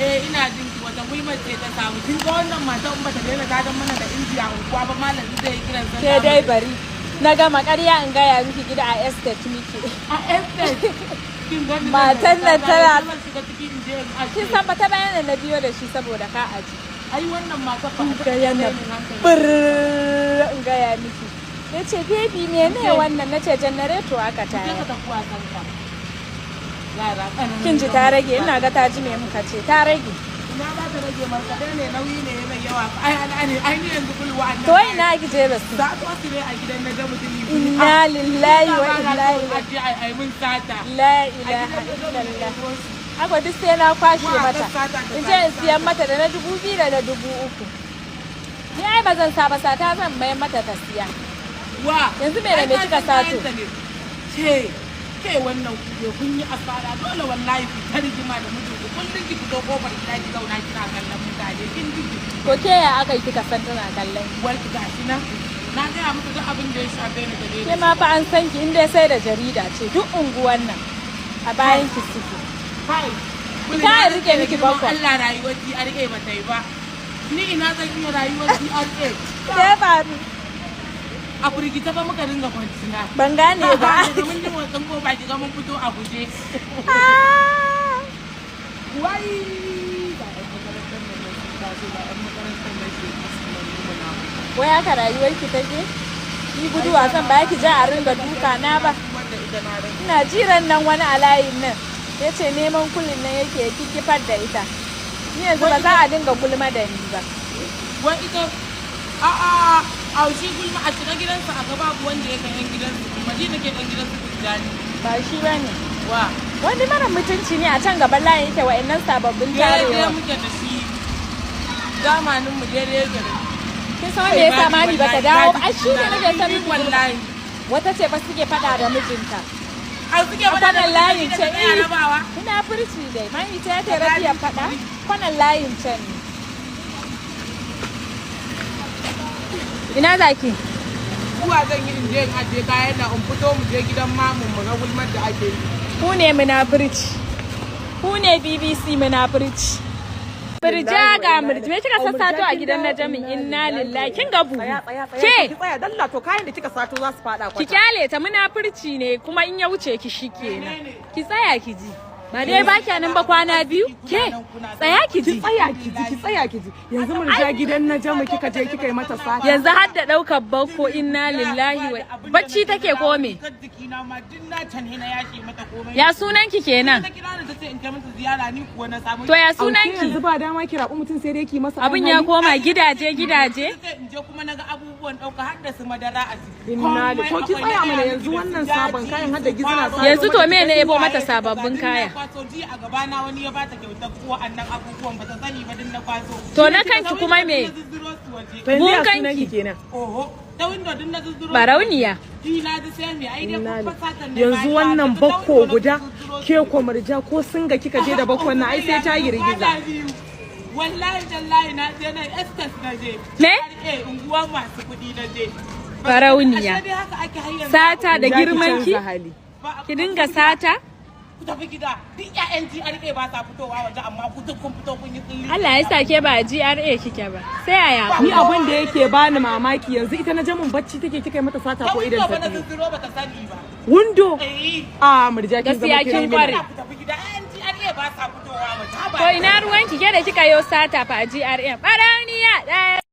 ina jin ki wata muhimmanci ce ta samu. Kin ga wannan mata in bata daina gadon mana da inji a unguwa ba malam zai yi kiran sanda. Ke dai bari. Na gama ƙarya in gaya miki gida a estate miki. A estate. Matan nan tana kin san ta bayan na biyo da shi saboda ka aji. Ai wannan mata fa ga yana in gaya miki. Yace baby mene wannan nace generator aka taya. Ka tafi wasan ka. Yara kin ji ta rage ina ga ta ji me muka ce ta rage. Ina ba ta rage markaɗe ne nauyi ne mai yawa. Ai ni yanzu kulwa annan. To ina gije da su. Za ta wasu ne a gidan na ga mutumi. Inna lillahi wa inna ilaihi. Ai mun sata. La ilaha illallah. Haka duk sai na kwashe mata. In je in siyan mata da na 2,000 da na 3,000. Ni ai ba zan saba sata zan mayar mata ta siya. Wa yanzu me da me kika sato? Ke wannan kuje kun yi asara dole wallahi ku ta rigima da mijinku kullun ki fito kofar gida ki zauna kina kallon mutane kin jiki. To ke ya aka yi kika san tana kallon? Wal gashi na ga muku duk abin da ya shafe ni da dai. Ke ma fa an san ki inda sai da jarida ce duk unguwan nan a bayan ki suke. Kai. Ka rike miki bakon. Allah rayuwar DRA ba ta yi ba. Ni ina zan iya rayuwar DRA. Ke faru. A firgita ba muka dinga kwanciya. Ban gane ba. Daga mun ji motsin ko ba ki ga mun fito a guje. Wai. Wai haka rayuwar ki take? Ni guduwa zan ba ki ja a ringa duka na ba. Ina jiran nan wani a layin nan. Yace neman kullun nan yake kikifar da ita. Ni yanzu ba za a dinga gulma da ni ba. Wai ita a shi gulma a shiga gidansa a gaba wanda ya kan yan gidansu Madina ke dan gidansu Gidan. Ba shi bane. Wa wani mara mutunci ne a can gaban layin yake wa'annan sababbin tarewa. Daidai muke da shi. Zamanin mu daidai yake da shi. Kin san me yasa mami bata dawo ba? Ai shi ne nake san miki wallahi. Wata ce ba suke fada da mijinta. A suke fada da layin ce rabawa. Ina furci dai. Mami ta ta rabiya fada. Kwanan layin can ne. Ina zaki? Zuwa zan yi in je in aje kayan na in fito mu je gidan mamun mu ga gulmar da ake yi. Ku ne munafurci. Ku ne BBC munafurci. Murja ga Murja me kika sassato a gidan na jami'in inna lillahi kin ga buhu. Ke tsaya dalla to kayan da kika sato za su fada kwata. Ki kyale ta munafurci ne kuma in ya wuce ki shikenan. Ki tsaya ki ji. Ba dai ba kya nan ba kwana biyu? Ke tsaya ki ji. Ki tsaya ki ji. Yanzu Murja gidan na jami'in kika je kika yi mata sata. Yanzu har da daukar bakko inna lillahi wa bacci take ko me? Ya sunan ki kenan? To ya sunan ki? Yanzu ba dama ki rabu mutum sai dai ki masa abin ya koma gidaje. In je kuma naga abubuwan dauka har da su madara a ciki. Inna lillahi. To ki tsaya mana yanzu wannan sabon kayan har da gizina sa. Yanzu to me ne yabo mata sababbin kaya? Kwaso ji a gaba na wani ya bata kyautar ko annan abubuwan ba ta sani ba din na kwaso. To na kanki kuma me? Bun kanki kenan. Oho. Ta window din na zuzzuro. Barauniya. Ina ji sai me ai dai kun fasatan ne. Yanzu wannan bakko guda ke ko Murja ko singa kika je da bakkon na ai sai ta girgiza. Wallahi tallahi na je nan estes na je. Me? Unguwa masu kudi na je. Barauniya. Sata da girman ki? Ki dinga sata? Ku tafi gida duk ƴaƴan GRA ba sa fitowa waje amma ku duk kun fito kun yi tsilli. Allah ya sa ke ba GRA kike ba. Sai yaya Ni abin da yake bani mamaki yanzu ita na jamin bacci take kika mata sata ko idan ta. Ta zuzzuro ba ta sani ba. Windo? Murja kin zama kin kware. Ku tafi gida ƴaƴan GRA ba sa fitowa waje. To ina ruwan ki ke da kika yo sata fa a GRA? Barauniya.